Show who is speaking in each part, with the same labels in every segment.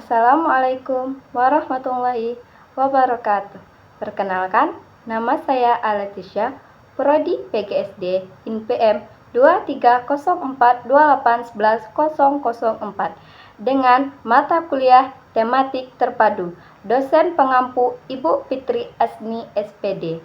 Speaker 1: Assalamualaikum warahmatullahi wabarakatuh. Perkenalkan, nama saya Aletisha, Prodi PGSD INPM 230428110004 dengan mata kuliah tematik terpadu. Dosen pengampu Ibu Fitri Asni SPD.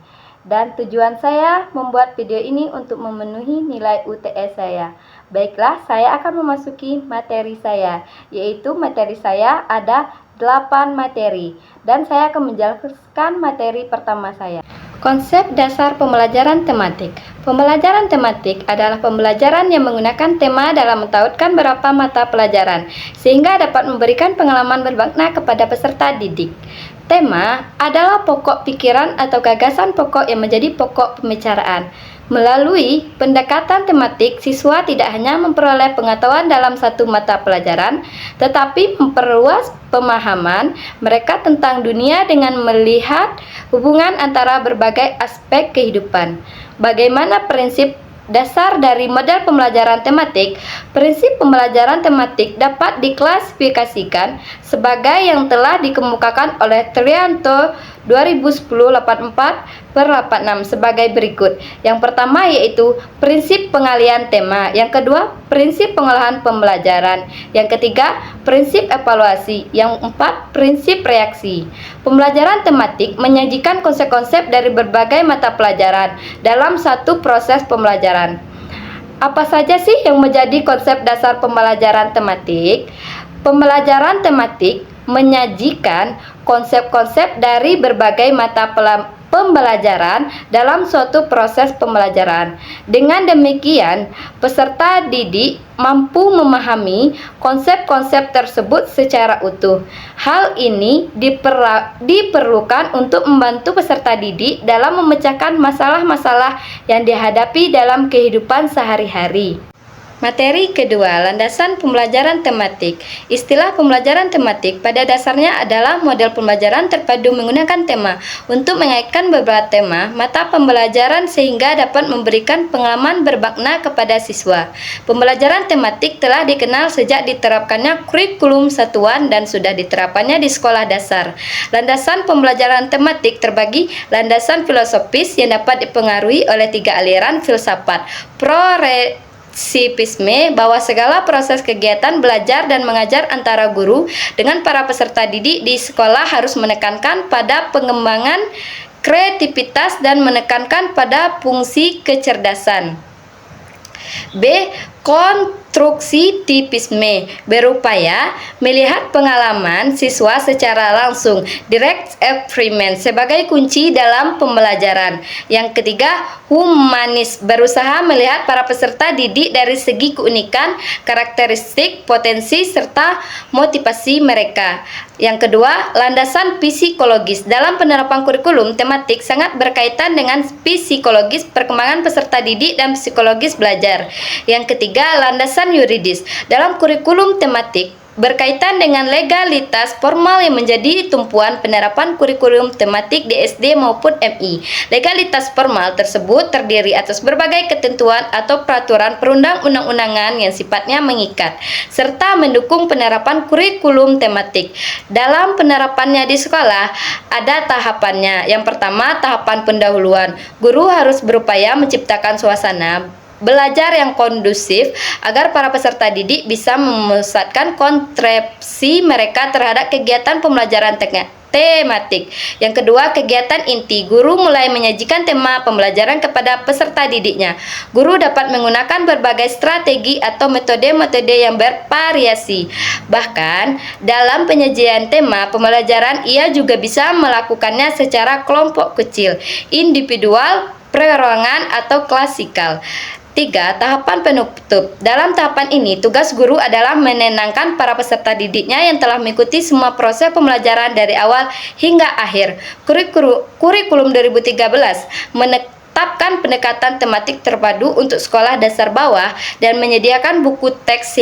Speaker 1: Dan tujuan saya membuat video ini untuk memenuhi nilai UTS saya. Baiklah, saya akan memasuki materi saya, yaitu materi saya ada 8 materi. Dan saya akan menjelaskan materi pertama saya. Konsep dasar pembelajaran tematik. Pembelajaran tematik adalah pembelajaran yang menggunakan tema dalam mentautkan beberapa mata pelajaran, sehingga dapat memberikan pengalaman bermakna kepada peserta didik. Tema adalah pokok pikiran atau gagasan pokok yang menjadi pokok pembicaraan. Melalui pendekatan tematik, siswa tidak hanya memperoleh pengetahuan dalam satu mata pelajaran, tetapi memperluas pemahaman mereka tentang dunia dengan melihat hubungan antara berbagai aspek kehidupan. Bagaimana prinsip dasar dari model pembelajaran tematik? Prinsip pembelajaran tematik dapat diklasifikasikan sebagai yang telah dikemukakan oleh Trianto 2010-84/86 sebagai berikut. Yang pertama yaitu prinsip pengalian tema, yang kedua prinsip pengolahan pembelajaran, yang ketiga prinsip evaluasi, yang keempat prinsip reaksi. Pembelajaran tematik menyajikan konsep-konsep dari berbagai mata pelajaran dalam satu proses pembelajaran. Apa saja sih yang menjadi konsep dasar pembelajaran tematik? Pembelajaran tematik menyajikan konsep-konsep dari berbagai mata pembelajaran dalam suatu proses pembelajaran. Dengan demikian, peserta didik mampu memahami konsep-konsep tersebut secara utuh. Hal ini diperlukan untuk membantu peserta didik dalam memecahkan masalah-masalah yang dihadapi dalam kehidupan sehari-hari. Materi kedua, landasan pembelajaran tematik. Istilah pembelajaran tematik pada dasarnya adalah model pembelajaran terpadu menggunakan tema untuk mengaitkan beberapa tema mata pembelajaran sehingga dapat memberikan pengalaman bermakna kepada siswa. Pembelajaran tematik telah dikenal sejak diterapkannya kurikulum satuan dan sudah diterapkannya di sekolah dasar. Landasan pembelajaran tematik terbagi landasan filosofis yang dapat dipengaruhi oleh 3 aliran filsafat. Sipisme, bahwa segala proses kegiatan belajar dan mengajar antara guru dengan para peserta didik di sekolah harus menekankan pada pengembangan kreativitas dan menekankan pada fungsi kecerdasan. B. Konstruksivisme, berupaya melihat pengalaman siswa secara langsung, direct experiment, sebagai kunci dalam pembelajaran. Yang ketiga, humanis, berusaha melihat para peserta didik dari segi keunikan, karakteristik, potensi, serta motivasi mereka. Yang kedua, landasan psikologis. Dalam penerapan kurikulum tematik sangat berkaitan dengan psikologis perkembangan peserta didik dan psikologis belajar. Yang ketiga, landasan yuridis. Dalam kurikulum tematik berkaitan dengan legalitas formal yang menjadi tumpuan penerapan kurikulum tematik di SD maupun MI. Legalitas formal tersebut terdiri atas berbagai ketentuan atau peraturan perundang-undangan yang sifatnya mengikat, serta mendukung penerapan kurikulum tematik. Dalam penerapannya di sekolah, ada tahapannya. Yang pertama, tahapan pendahuluan. Guru harus berupaya menciptakan suasana belajar yang kondusif agar para peserta didik bisa memusatkan konsentrasi mereka terhadap kegiatan pembelajaran tematik. Yang kedua, kegiatan inti. Guru mulai menyajikan tema pembelajaran kepada peserta didiknya. Guru dapat menggunakan berbagai strategi atau metode-metode yang bervariasi. Bahkan, dalam penyajian tema pembelajaran, ia juga bisa melakukannya secara kelompok kecil, individual, perorangan, atau klasikal. 3. Tahapan penutup. Dalam tahapan ini, tugas guru adalah menenangkan para peserta didiknya yang telah mengikuti semua proses pembelajaran dari awal hingga akhir. Kurikulum 2013 menetapkan pendekatan tematik terpadu untuk sekolah dasar bawah dan menyediakan buku teks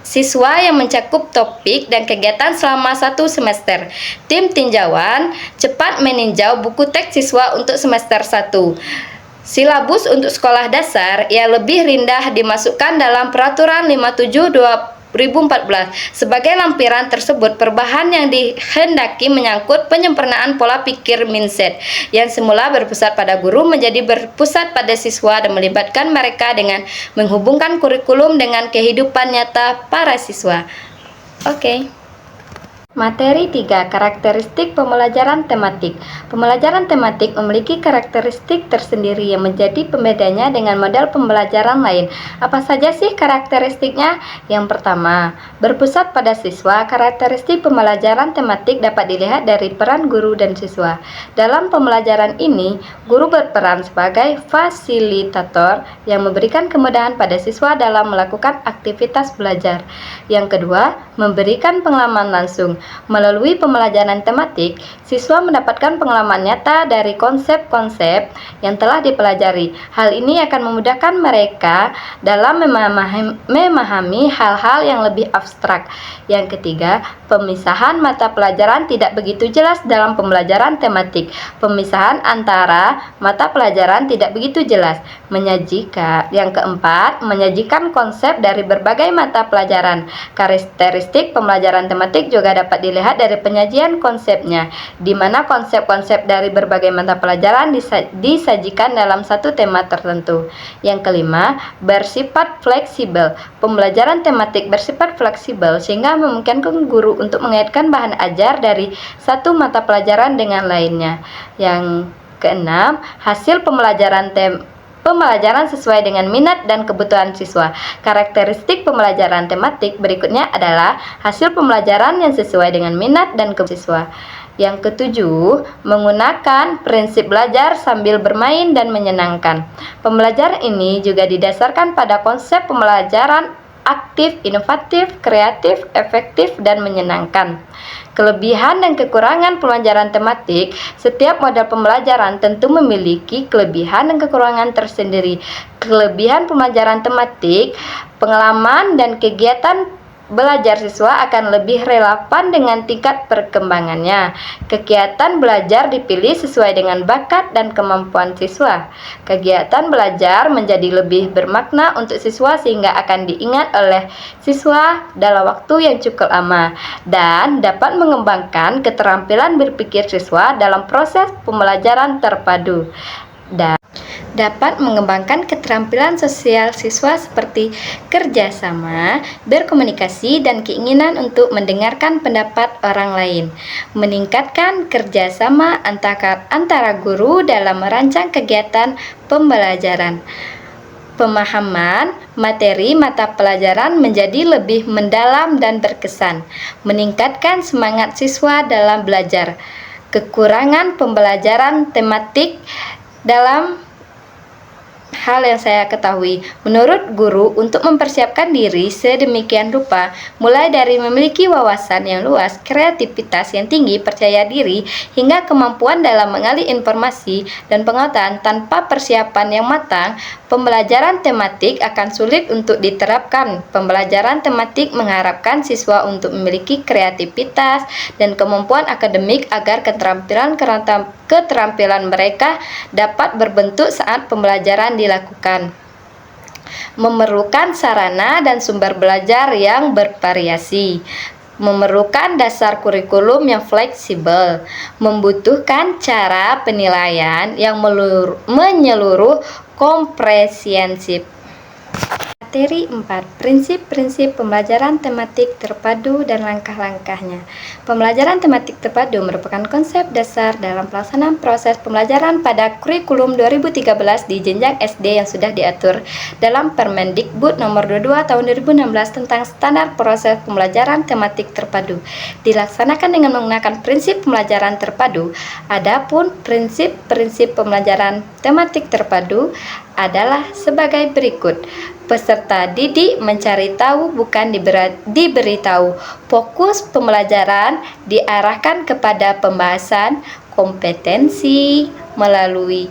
Speaker 1: siswa yang mencakup topik dan kegiatan selama 1 semester. Tim tinjauan cepat meninjau buku teks siswa untuk semester 1. Silabus untuk sekolah dasar yang lebih rendah dimasukkan dalam Peraturan 57/2015 2014. Sebagai lampiran tersebut, perubahan yang dihendaki menyangkut penyempurnaan pola pikir mindset yang semula berpusat pada guru menjadi berpusat pada siswa dan melibatkan mereka dengan menghubungkan kurikulum dengan kehidupan nyata para siswa. Oke. Materi 3. Karakteristik pembelajaran tematik. Pembelajaran tematik memiliki karakteristik tersendiri yang menjadi pembedanya dengan model pembelajaran lain. Apa saja sih karakteristiknya? Yang pertama, berpusat pada siswa. Karakteristik pembelajaran tematik dapat dilihat dari peran guru dan siswa. Dalam pembelajaran ini, guru berperan sebagai fasilitator yang memberikan kemudahan pada siswa dalam melakukan aktivitas belajar. Yang kedua, memberikan pengalaman langsung. Melalui pembelajaran tematik, siswa mendapatkan pengalaman nyata dari konsep-konsep yang telah dipelajari. Hal ini akan memudahkan mereka dalam memahami hal-hal yang lebih abstrak. Yang ketiga, pemisahan mata pelajaran tidak begitu jelas dalam pembelajaran tematik. Pemisahan antara mata pelajaran tidak begitu jelas. Yang keempat, menyajikan konsep dari berbagai mata pelajaran. Karakteristik pembelajaran tematik juga dapat dilihat dari penyajian konsepnya, di mana konsep-konsep dari berbagai mata pelajaran disajikan dalam satu tema tertentu. Yang kelima, bersifat fleksibel. Pembelajaran tematik bersifat fleksibel sehingga memungkinkan guru untuk mengaitkan bahan ajar dari satu mata pelajaran dengan lainnya. Yang keenam, hasil pembelajaran sesuai dengan minat dan kebutuhan siswa. Karakteristik pembelajaran tematik berikutnya adalah hasil pembelajaran yang sesuai dengan minat dan kebutuhan siswa. Yang ketujuh, menggunakan prinsip belajar sambil bermain dan menyenangkan. Pembelajaran ini juga didasarkan pada konsep pembelajaran aktif, inovatif, kreatif, efektif, dan menyenangkan. Kelebihan dan kekurangan pembelajaran tematik. Setiap model pembelajaran tentu memiliki kelebihan dan kekurangan tersendiri. Kelebihan pembelajaran tematik, pengalaman dan kegiatan belajar siswa akan lebih relevan dengan tingkat perkembangannya. Kegiatan belajar dipilih sesuai dengan bakat dan kemampuan siswa. Kegiatan belajar menjadi lebih bermakna untuk siswa sehingga akan diingat oleh siswa dalam waktu yang cukup lama dan dapat mengembangkan keterampilan berpikir siswa dalam proses pembelajaran terpadu. Dan dapat mengembangkan keterampilan sosial siswa seperti kerjasama, berkomunikasi, dan keinginan untuk mendengarkan pendapat orang lain. Meningkatkan kerjasama antara guru dalam merancang kegiatan pembelajaran. Pemahaman materi mata pelajaran menjadi lebih mendalam dan berkesan. Meningkatkan semangat siswa dalam belajar. Kekurangan pembelajaran tematik dalam hal yang saya ketahui, menurut guru, untuk mempersiapkan diri sedemikian rupa, mulai dari memiliki wawasan yang luas, kreativitas yang tinggi, percaya diri, hingga kemampuan dalam mengalih informasi dan pengetahuan tanpa persiapan yang matang, pembelajaran tematik akan sulit untuk diterapkan. Pembelajaran tematik mengharapkan siswa untuk memiliki kreativitas dan kemampuan akademik agar keterampilan mereka dapat berbentuk saat pembelajaran dilakukan. Memerlukan sarana dan sumber belajar yang bervariasi. Memerlukan dasar kurikulum yang fleksibel. Membutuhkan cara penilaian yang menyeluruh komprehensif. Materi 4. Prinsip-prinsip pembelajaran tematik terpadu dan langkah-langkahnya. Pembelajaran tematik terpadu merupakan konsep dasar dalam pelaksanaan proses pembelajaran pada kurikulum 2013 di jenjang SD yang sudah diatur dalam Permendikbud Nomor 22 Tahun 2016 tentang standar proses pembelajaran tematik terpadu. Dilaksanakan dengan menggunakan prinsip pembelajaran terpadu. Adapun prinsip-prinsip pembelajaran tematik terpadu adalah sebagai berikut. Peserta didik mencari tahu, bukan diberitahu. Fokus pembelajaran diarahkan kepada pembahasan kompetensi melalui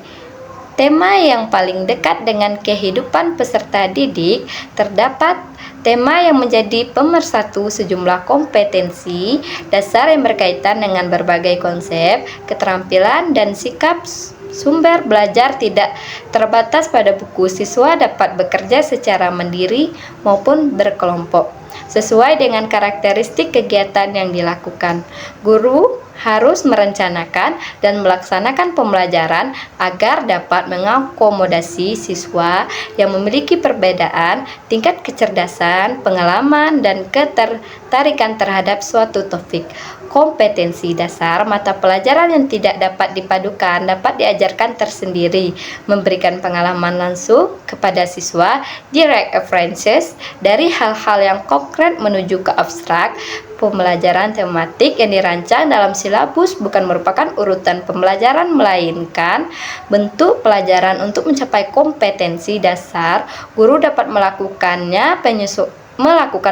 Speaker 1: tema yang paling dekat dengan kehidupan peserta didik. Terdapat tema yang menjadi pemersatu sejumlah kompetensi dasar yang berkaitan dengan berbagai konsep, keterampilan, dan sikap. Sumber belajar tidak terbatas pada buku. Siswa dapat bekerja secara mandiri maupun berkelompok. sesuai dengan karakteristik kegiatan yang dilakukan. Guru harus merencanakan dan melaksanakan pembelajaran agar dapat mengakomodasi siswa yang memiliki perbedaan tingkat kecerdasan, pengalaman, dan ketertarikan terhadap suatu topik. Kompetensi dasar mata pelajaran yang tidak dapat dipadukan dapat diajarkan tersendiri, memberikan pengalaman langsung kepada siswa, direct references dari hal-hal yang konkret menuju ke abstrak. Pembelajaran tematik yang dirancang dalam silabus bukan merupakan urutan pembelajaran, melainkan bentuk pelajaran untuk mencapai kompetensi dasar. Guru dapat melakukan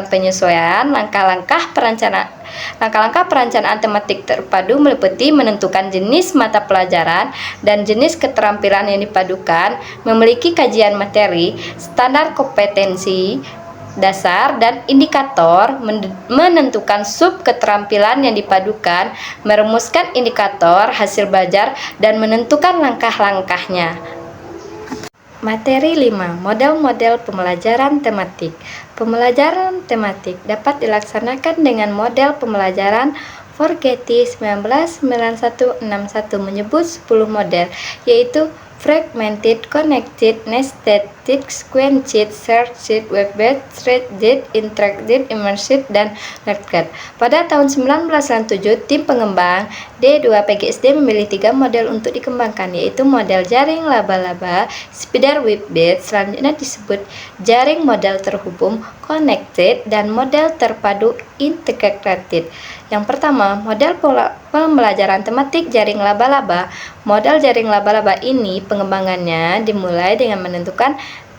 Speaker 1: penyesuaian langkah-langkah perencanaan tematik terpadu meliputi menentukan jenis mata pelajaran dan jenis keterampilan yang dipadukan, memiliki kajian materi, standar kompetensi dasar dan indikator, menentukan sub keterampilan yang dipadukan, merumuskan indikator hasil belajar dan menentukan langkah-langkahnya. Materi 5. Model-model pembelajaran tematik. Pembelajaran tematik dapat dilaksanakan dengan model pembelajaran Forgetti 199161 menyebut 10 model, yaitu fragmented, connected, nested, sequenced, shared, web-based, threaded, interactive, immersive, dan networked. Pada tahun 1997, tim pengembang D2PGSD memilih 3 model untuk dikembangkan, yaitu model jaring laba-laba, spider web-based, selanjutnya disebut jaring model terhubung, connected, dan model terpadu integrated. Yang pertama, model pembelajaran tematik jaring laba-laba. Model jaring laba-laba ini pengembangannya dimulai dengan menentukan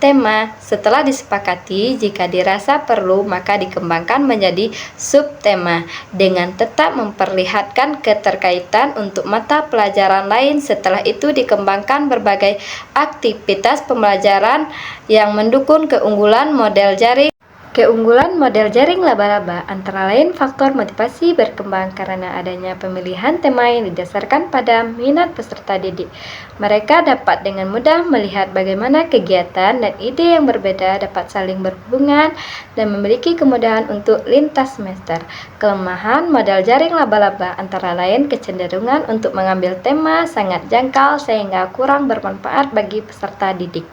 Speaker 1: tema. Setelah disepakati, jika dirasa perlu, maka dikembangkan menjadi subtema dengan tetap memperlihatkan keterkaitan untuk mata pelajaran lain. Setelah itu dikembangkan berbagai aktivitas pembelajaran yang mendukung keunggulan model jaring. Keunggulan model jaring laba-laba antara lain faktor motivasi berkembang karena adanya pemilihan tema yang didasarkan pada minat peserta didik. Mereka dapat dengan mudah melihat bagaimana kegiatan dan ide yang berbeda dapat saling berhubungan dan memiliki kemudahan untuk lintas semester. Kelemahan model jaring laba-laba antara lain kecenderungan untuk mengambil tema sangat jangkau sehingga kurang bermanfaat bagi peserta didik.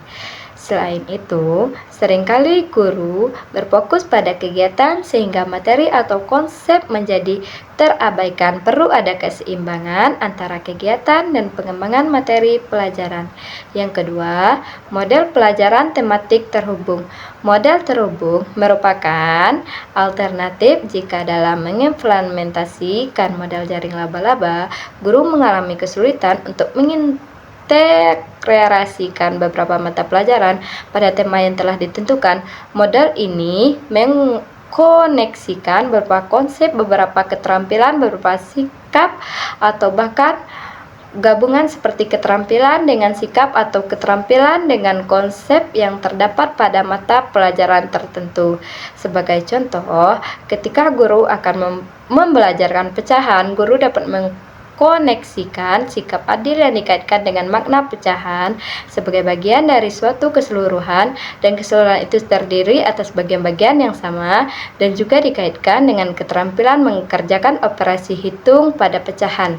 Speaker 1: Selain itu, seringkali guru berfokus pada kegiatan sehingga materi atau konsep menjadi terabaikan. Perlu ada keseimbangan antara kegiatan dan pengembangan materi pelajaran. Yang kedua, model pelajaran tematik terhubung. Model terhubung merupakan alternatif jika dalam mengimplementasikan model jaring laba-laba, guru mengalami kesulitan untuk integrasikan beberapa mata pelajaran pada tema yang telah ditentukan. Model ini mengkoneksikan beberapa konsep, beberapa keterampilan, beberapa sikap, atau bahkan gabungan seperti keterampilan dengan sikap atau keterampilan dengan konsep yang terdapat pada mata pelajaran tertentu. Sebagai contoh, ketika guru akan membelajarkan pecahan, guru dapat koneksikan sikap adil yang dikaitkan dengan makna pecahan sebagai bagian dari suatu keseluruhan, dan keseluruhan itu terdiri atas bagian-bagian yang sama, dan juga dikaitkan dengan keterampilan mengerjakan operasi hitung pada pecahan.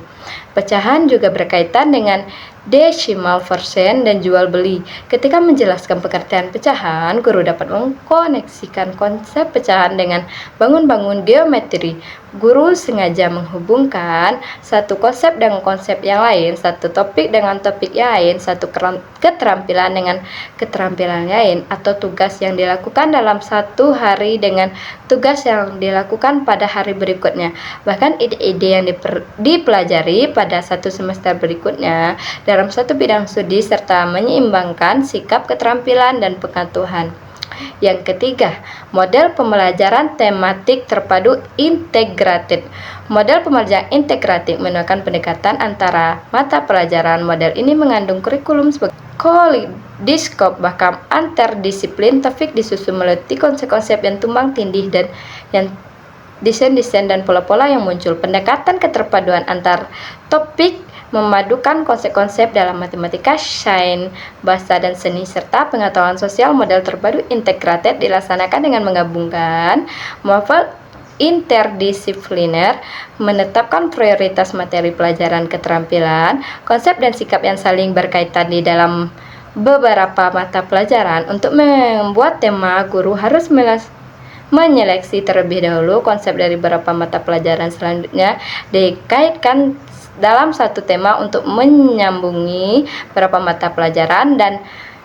Speaker 1: Pecahan juga berkaitan dengan decimal version dan jual beli. Ketika menjelaskan pengertian pecahan, guru dapat mengkoneksikan konsep pecahan dengan bangun-bangun geometri. Guru sengaja menghubungkan satu konsep dengan konsep yang lain, satu topik dengan topik yang lain, satu keterampilan dengan keterampilan lain, atau tugas yang dilakukan dalam satu hari dengan tugas yang dilakukan pada hari berikutnya. Bahkan ide-ide yang dipelajari pada satu semester berikutnya dalam satu bidang studi serta menyeimbangkan sikap, keterampilan, dan pengetahuan. Yang ketiga, model pembelajaran tematik terpadu integrated. Model pembelajaran integratif menggunakan pendekatan antara mata pelajaran. Model ini mengandung kurikulum sebagai kolidiskop, bahkan anterdisiplin. Topik disusun melalui konsep-konsep yang tumbang tindih dan yang desain-desain dan pola-pola yang muncul. Pendekatan keterpaduan antar topik memadukan konsep-konsep dalam matematika, sains, bahasa dan seni, serta pengetahuan sosial. Model terpadu integrated dilaksanakan dengan menggabungkan model interdisipliner, menetapkan prioritas materi pelajaran, keterampilan, konsep dan sikap yang saling berkaitan di dalam beberapa mata pelajaran. Untuk membuat tema, guru harus menyeleksi terlebih dahulu konsep dari beberapa mata pelajaran selanjutnya dikaitkan dalam satu tema untuk menyambungi beberapa mata pelajaran dan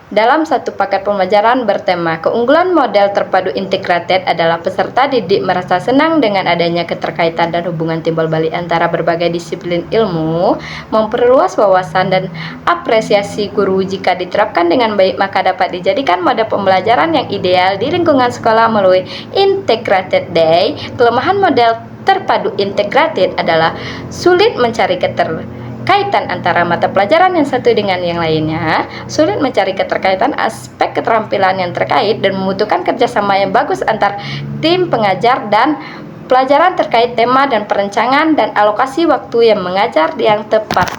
Speaker 1: dalam satu paket pembelajaran bertema. Keunggulan model terpadu integrated adalah peserta didik merasa senang dengan adanya keterkaitan dan hubungan timbal balik antara berbagai disiplin ilmu, memperluas wawasan dan apresiasi guru. Jika diterapkan dengan baik, maka dapat dijadikan model pembelajaran yang ideal di lingkungan sekolah melalui integrated day. Kelemahan model terpadu integrated adalah sulit mencari keterkaitan antara mata pelajaran yang satu dengan yang lainnya, sulit mencari keterkaitan aspek keterampilan yang terkait, dan membutuhkan kerjasama yang bagus antar tim pengajar dan pelajaran terkait tema dan perencanaan dan alokasi waktu yang mengajar yang tepat.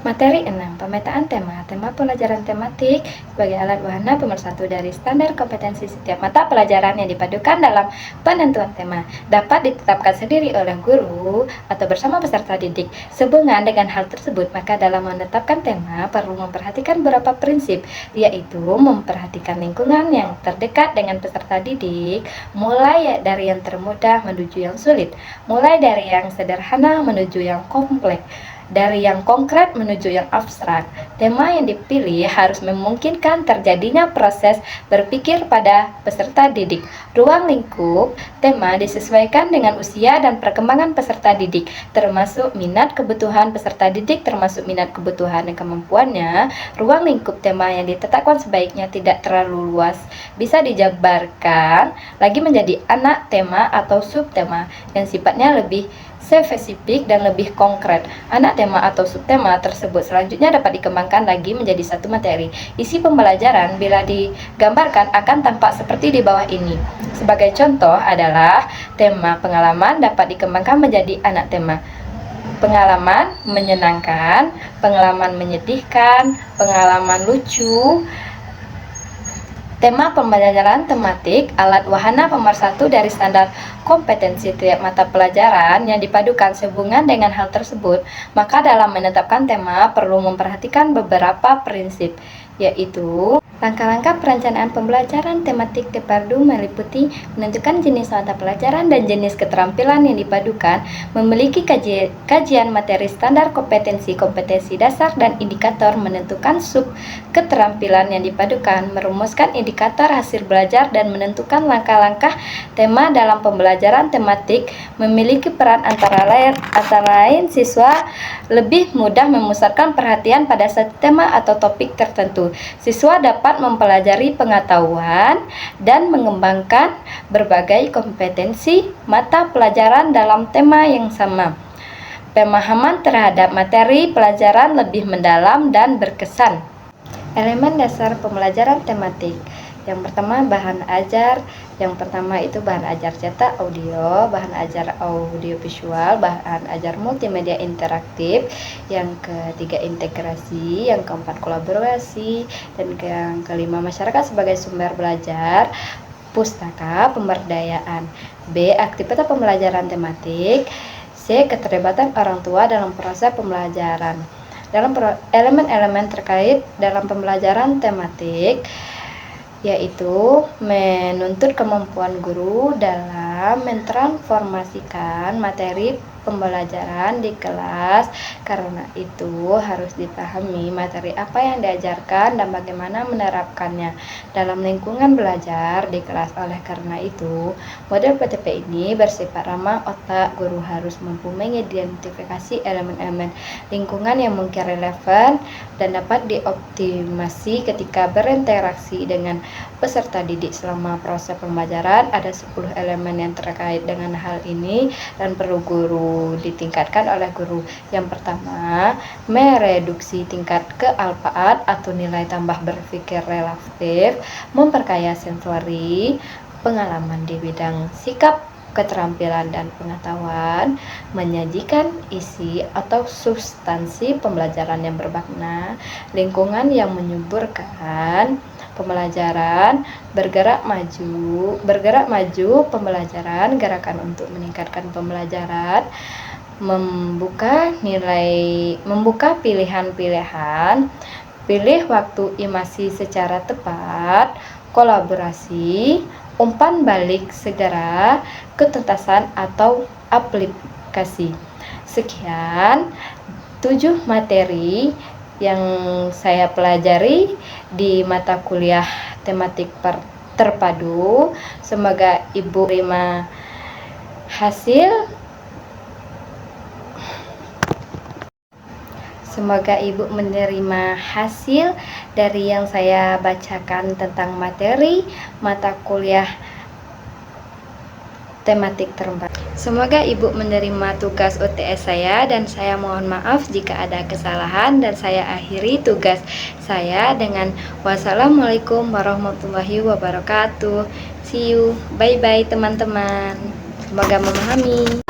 Speaker 1: Materi 6. Pemetaan tema. Tema pelajaran tematik sebagai alat wahana pemersatu dari standar kompetensi setiap mata pelajaran yang dipadukan dalam penentuan tema. Dapat ditetapkan sendiri oleh guru atau bersama peserta didik. Sehubungan dengan hal tersebut, maka dalam menetapkan tema perlu memperhatikan beberapa prinsip, yaitu memperhatikan lingkungan yang terdekat dengan peserta didik, mulai dari yang termudah menuju yang sulit, mulai dari yang sederhana menuju yang kompleks, dari yang konkret menuju yang abstrak. Tema yang dipilih harus memungkinkan terjadinya proses berpikir pada peserta didik. Ruang lingkup tema disesuaikan dengan usia dan perkembangan peserta didik, termasuk minat kebutuhan peserta didik, termasuk minat kebutuhan dan kemampuannya. Ruang lingkup tema yang ditetapkan sebaiknya tidak terlalu luas, bisa dijabarkan lagi menjadi anak tema atau subtema yang sifatnya lebih spesifik dan lebih konkret. Anak tema atau subtema tersebut selanjutnya dapat dikembangkan lagi menjadi satu materi. Isi pembelajaran bila digambarkan akan tampak seperti di bawah ini. Sebagai contoh adalah tema pengalaman dapat dikembangkan menjadi anak tema. Pengalaman menyenangkan, pengalaman menyedihkan, pengalaman lucu. Tema pembelajaran tematik, alat wahana pemersatu dari standar kompetensi tiap mata pelajaran yang dipadukan sehubungan dengan hal tersebut, maka dalam menetapkan tema perlu memperhatikan beberapa prinsip, yaitu langkah-langkah perencanaan pembelajaran tematik terpadu meliputi menentukan jenis mata pelajaran dan jenis keterampilan yang dipadukan, memiliki kajian materi standar kompetensi dasar dan indikator, menentukan sub keterampilan yang dipadukan, merumuskan indikator hasil belajar dan menentukan langkah-langkah tema dalam pembelajaran tematik, memiliki peran antara lain siswa lebih mudah memusatkan perhatian pada satu tema atau topik tertentu. Siswa dapat mempelajari pengetahuan dan mengembangkan berbagai kompetensi mata pelajaran dalam tema yang sama. Pemahaman terhadap materi pelajaran lebih mendalam dan berkesan. Elemen dasar pembelajaran tematik. Yang pertama, bahan ajar. Yang pertama itu bahan ajar cetak audio, bahan ajar audio visual, bahan ajar multimedia interaktif. Yang ketiga, integrasi. Yang keempat, kolaborasi. Dan yang kelima, masyarakat sebagai sumber belajar. Pustaka pemberdayaan. B, aktivitas pembelajaran tematik. C, keterlibatan orang tua dalam proses pembelajaran. Dalam elemen-elemen terkait dalam pembelajaran tematik, yaitu menuntut kemampuan guru dalam mentransformasikan materi pembelajaran di kelas. Karena itu harus dipahami materi apa yang diajarkan dan bagaimana menerapkannya dalam lingkungan belajar di kelas. Oleh karena itu, model PTP ini bersifat ramah otak. Guru harus mampu mengidentifikasi elemen-elemen lingkungan yang mungkin relevan dan dapat dioptimasi ketika berinteraksi dengan peserta didik selama proses pembelajaran. Ada 10 elemen yang terkait dengan hal ini dan perlu guru ditingkatkan oleh guru. Yang pertama, mereduksi tingkat kealpaan atau nilai tambah berpikir relatif, memperkaya sensori, pengalaman di bidang sikap keterampilan dan pengetahuan, menyajikan isi atau substansi pembelajaran yang bermakna, lingkungan yang menyuburkan pembelajaran, bergerak maju pembelajaran, gerakan untuk meningkatkan pembelajaran, membuka pilihan-pilihan, pilih waktu imasi secara tepat, kolaborasi, umpan balik segera, ketuntasan atau aplikasi. Sekian 7 materi yang saya pelajari di mata kuliah tematik terpadu. Semoga Ibu terima hasil. Semoga Ibu menerima hasil dari yang saya bacakan tentang materi mata kuliah tematik terpadu. Semoga Ibu menerima tugas UTS saya, dan saya mohon maaf jika ada kesalahan, dan saya akhiri tugas saya dengan wassalamualaikum warahmatullahi wabarakatuh. See you, bye bye teman-teman. Semoga memahami.